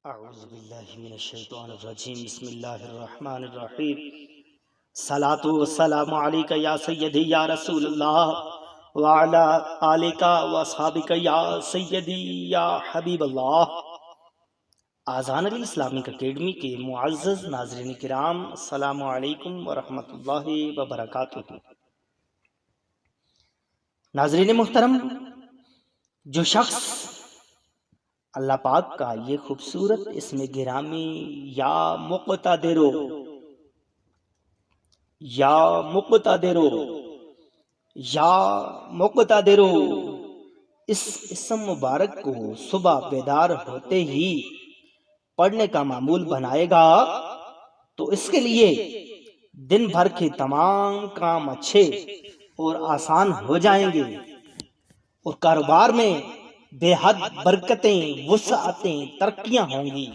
اعوذ باللہ من الشیطان الرجیم بسم اللہ الرحمن الرحیم صلاۃ والسلام علیک یا سیدی یا رسول اللہ وعلی آلک واصحابک یا سیدی یا حبیب اللہ۔ آذان علی اسلامک اکیڈمی کے معزز ناظرین کرام، السلام علیکم ورحمۃ اللہ وبرکاتہ۔ ناظرین محترم، جو شخص اللہ پاک کا یہ خوبصورت اسم گرامی یا مقتدرو اس اسم مبارک کو صبح بیدار ہوتے ہی پڑھنے کا معمول بنائے گا تو اس کے لیے دن بھر کے تمام کام اچھے اور آسان ہو جائیں گے اور کاروبار میں بے حد برکتیں، وسعتیں، ترقیاں ہوں گی۔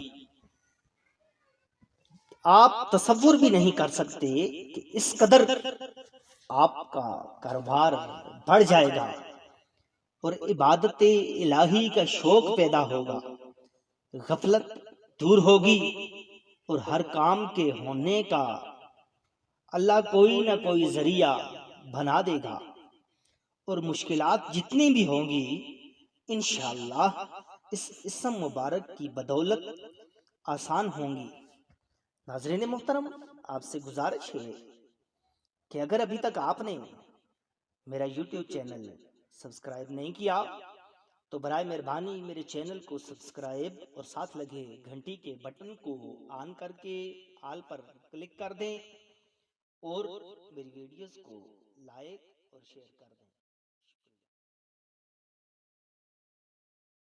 آپ تصور بھی نہیں کر سکتے کہ اس قدر آپ کا کاروبار بڑھ جائے گا اور عبادت الہی کا شوق پیدا ہوگا، غفلت دور ہوگی اور ہر کام کے ہونے کا اللہ کوئی نہ کوئی ذریعہ بنا دے گا اور مشکلات جتنی بھی ہوں گی انشاءاللہ اس اسم مبارک کی بدولت آسان ہوں گی۔ ناظرین محترم، آپ سے گزارش ہے کہ اگر ابھی تک آپ نے میرا یوٹیوب چینل سبسکرائب نہیں کیا تو برائے مہربانی میرے چینل کو سبسکرائب اور ساتھ لگے گھنٹی کے بٹن کو آن کر کے آل پر کلک کر دیں اور میری ویڈیوز کو لائک اور شیئر کر دیں۔